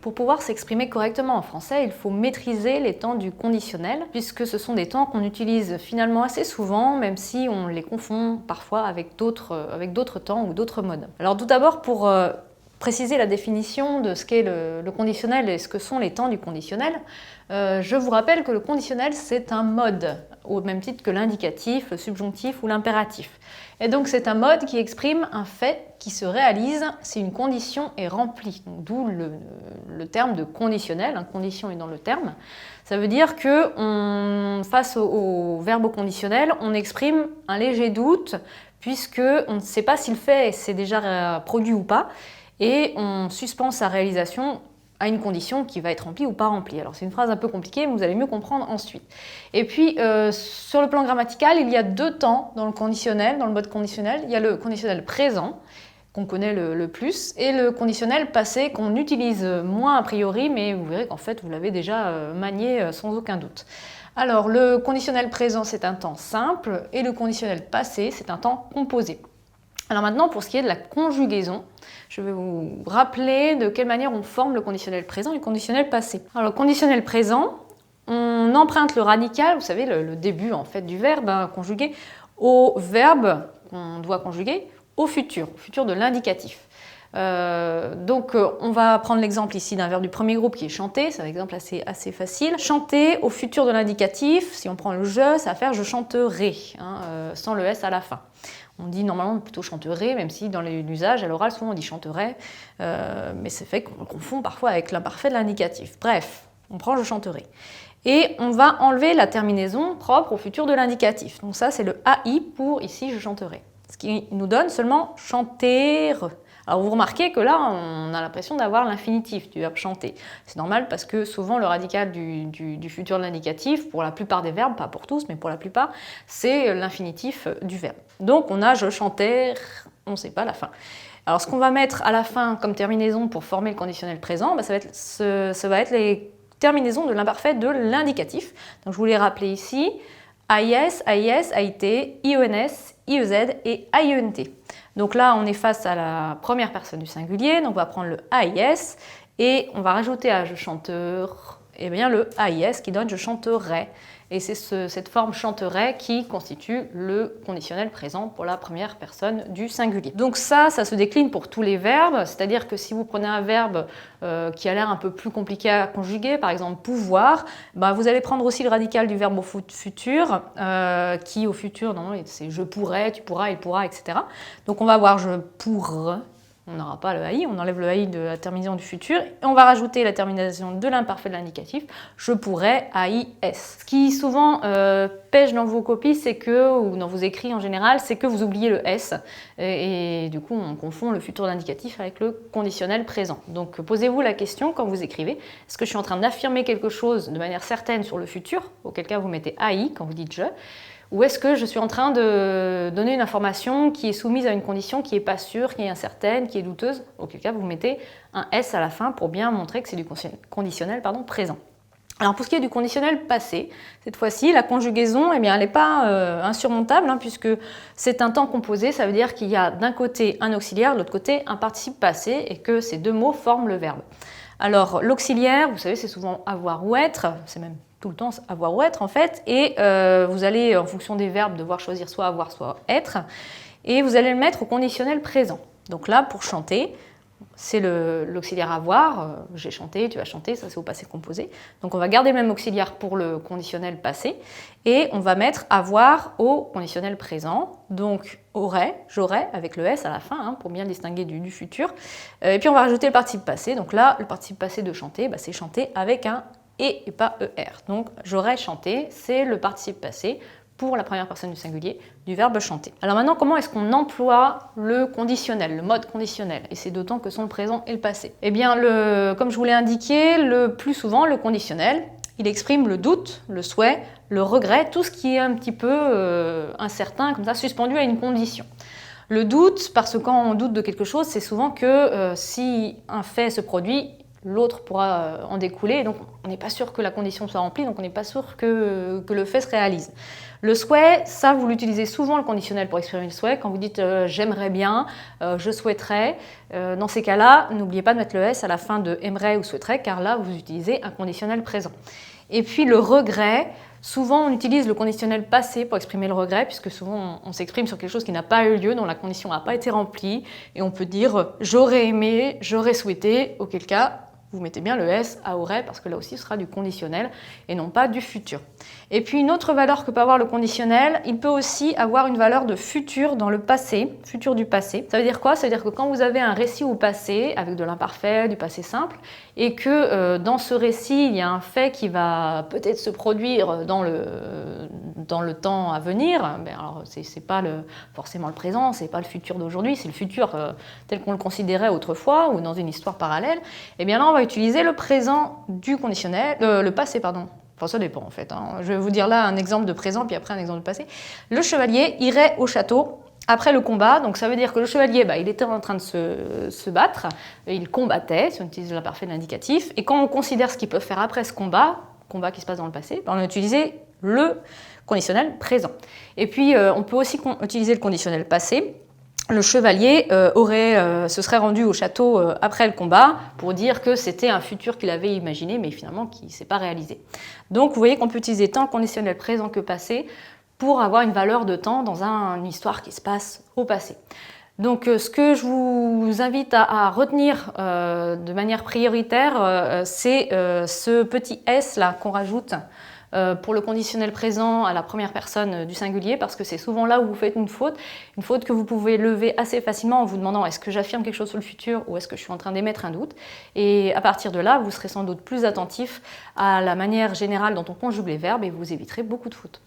Pour pouvoir s'exprimer correctement en français, il faut maîtriser les temps du conditionnel, puisque ce sont des temps qu'on utilise finalement assez souvent, même si on les confond parfois avec d'autres temps ou d'autres modes. Alors tout d'abord, pour préciser la définition de ce qu'est le conditionnel et ce que sont les temps du conditionnel, je vous rappelle que le conditionnel, c'est un mode, au même titre que l'indicatif, le subjonctif ou l'impératif. Et donc c'est un mode qui exprime un fait qui se réalise si une condition est remplie. D'où le terme de conditionnel, condition est dans le terme. Ça veut dire que face au verbe conditionnel, on exprime un léger doute, puisqu'on ne sait pas si le fait s'est déjà produit ou pas, et on suspend sa réalisation à une condition qui va être remplie ou pas remplie. Alors c'est une phrase un peu compliquée, mais vous allez mieux comprendre ensuite. Et puis sur le plan grammatical, il y a deux temps dans le conditionnel, dans le mode conditionnel. Il y a le conditionnel présent, qu'on connaît le plus, et le conditionnel passé qu'on utilise moins a priori, mais vous verrez qu'en fait vous l'avez déjà manié sans aucun doute. Alors le conditionnel présent, c'est un temps simple, et le conditionnel passé, c'est un temps composé. Alors maintenant, pour ce qui est de la conjugaison, je vais vous rappeler de quelle manière on forme le conditionnel présent et le conditionnel passé. Alors le conditionnel présent, on emprunte le radical, vous savez, le début en fait du verbe conjugué, au verbe qu'on doit conjuguer au futur de l'indicatif. Donc on va prendre l'exemple ici d'un verbe du premier groupe qui est chanter, c'est un exemple assez facile. Chanter au futur de l'indicatif, si on prend le je, ça va faire je chanterai, sans le s à la fin. On dit normalement plutôt chanterai, même si dans l'usage à l'oral souvent on dit chanterait, mais c'est fait qu'on le confond parfois avec l'imparfait de l'indicatif. Bref, on prend je chanterai. Et on va enlever la terminaison propre au futur de l'indicatif. Donc ça c'est le AI pour ici je chanterai. Ce qui nous donne seulement chanter. Alors vous remarquez que là, on a l'impression d'avoir l'infinitif du verbe chanter. C'est normal parce que souvent le radical du futur de l'indicatif, pour la plupart des verbes, pas pour tous, mais pour la plupart, c'est l'infinitif du verbe. Donc on a je chantais, on ne sait pas la fin. Alors ce qu'on va mettre à la fin comme terminaison pour former le conditionnel présent, ça va être les terminaisons de l'imparfait de l'indicatif. Donc je vous les rappelle ici, AIS, AIS, AIT, IENS, IEZ et AIENT. Donc là, on est face à la première personne du singulier, donc on va prendre le AIS et on va rajouter à je chanteur, le AIS qui donne je chanterai. Et c'est cette forme chanterait qui constitue le conditionnel présent pour la première personne du singulier. Donc ça se décline pour tous les verbes, c'est-à-dire que si vous prenez un verbe qui a l'air un peu plus compliqué à conjuguer, par exemple pouvoir, vous allez prendre aussi le radical du verbe au futur, qui au futur, c'est je pourrais, tu pourras, il pourra, etc. Donc on va avoir je pourrais. On n'aura pas le AI, on enlève le AI de la terminaison du futur et on va rajouter la terminaison de l'imparfait de l'indicatif, je pourrais, AIS. Ce qui souvent pêche dans vos copies, ou dans vos écrits en général, c'est que vous oubliez le S et du coup on confond le futur de l'indicatif avec le conditionnel présent. Donc posez-vous la question quand vous écrivez, est-ce que je suis en train d'affirmer quelque chose de manière certaine sur le futur, auquel cas vous mettez AI quand vous dites je, ou est-ce que je suis en train de donner une information qui est soumise à une condition qui n'est pas sûre, qui est incertaine, qui est douteuse, auquel cas vous mettez un S à la fin pour bien montrer que c'est du conditionnel présent. Alors pour ce qui est du conditionnel passé, cette fois-ci, la conjugaison, elle n'est pas insurmontable, puisque c'est un temps composé, ça veut dire qu'il y a d'un côté un auxiliaire, de l'autre côté un participe passé, et que ces deux mots forment le verbe. Alors l'auxiliaire, vous savez, c'est souvent avoir ou être, c'est même tout le temps avoir ou être en fait, et vous allez en fonction des verbes devoir choisir soit avoir soit être, et vous allez le mettre au conditionnel présent. Donc là pour chanter, c'est l'auxiliaire avoir, j'ai chanté, tu as chanté, ça c'est au passé composé. Donc on va garder le même auxiliaire pour le conditionnel passé, et on va mettre avoir au conditionnel présent, donc aurait, j'aurais, avec le S à la fin, pour bien le distinguer du futur. Et puis on va rajouter le participe passé, donc là le participe passé de chanter, c'est chanter avec un et pas ER. Donc j'aurais chanté, c'est le participe passé pour la première personne du singulier du verbe chanter. Alors maintenant, comment est-ce qu'on emploie le conditionnel, le mode conditionnel? Et c'est d'autant que sont le présent et le passé. Eh bien, comme je vous l'ai indiqué, le plus souvent, le conditionnel, il exprime le doute, le souhait, le regret, tout ce qui est un petit peu incertain, comme ça, suspendu à une condition. Le doute, parce que quand on doute de quelque chose, c'est souvent que si un fait se produit, l'autre pourra en découler, et donc on n'est pas sûr que la condition soit remplie, donc on n'est pas sûr que le fait se réalise. Le souhait, ça vous l'utilisez souvent le conditionnel pour exprimer le souhait, quand vous dites j'aimerais bien, je souhaiterais. Dans ces cas-là, n'oubliez pas de mettre le S à la fin de aimerait ou souhaiterait, car là vous utilisez un conditionnel présent. Et puis le regret, souvent on utilise le conditionnel passé pour exprimer le regret, puisque souvent on s'exprime sur quelque chose qui n'a pas eu lieu, dont la condition n'a pas été remplie, et on peut dire j'aurais aimé, j'aurais souhaité, auquel cas vous mettez bien le S à aurait, parce que là aussi ce sera du conditionnel et non pas du futur. Et puis une autre valeur que peut avoir le conditionnel, il peut aussi avoir une valeur de futur dans le passé, futur du passé. Ça veut dire quoi? Ça veut dire que quand vous avez un récit au passé, avec de l'imparfait, du passé simple, et que dans ce récit, il y a un fait qui va peut-être se produire dans le temps à venir, alors c'est pas forcément le présent, c'est pas le futur d'aujourd'hui, c'est le futur tel qu'on le considérait autrefois ou dans une histoire parallèle, et bien là on va utiliser le présent du conditionnel, le passé pardon. Enfin, ça dépend en fait. Je vais vous dire là un exemple de présent, puis après un exemple de passé. Le chevalier irait au château après le combat. Donc ça veut dire que le chevalier, il était en train de se battre, il combattait, si on utilise l'imparfait de l'indicatif. Et quand on considère ce qu'il peut faire après ce combat qui se passe dans le passé, on a utilisé le conditionnel présent. Et puis on peut aussi utiliser le conditionnel passé. Le chevalier se serait rendu au château après le combat pour dire que c'était un futur qu'il avait imaginé, mais finalement qui ne s'est pas réalisé. Donc vous voyez qu'on peut utiliser tant le conditionnel présent que passé pour avoir une valeur de temps dans une histoire qui se passe au passé. Donc ce que je vous invite à retenir de manière prioritaire, c'est ce petit S là qu'on rajoute pour le conditionnel présent à la première personne du singulier, parce que c'est souvent là où vous faites une faute que vous pouvez lever assez facilement en vous demandant est-ce que j'affirme quelque chose sur le futur ou est-ce que je suis en train d'émettre un doute, et à partir de là vous serez sans doute plus attentif à la manière générale dont on conjugue les verbes et vous éviterez beaucoup de fautes.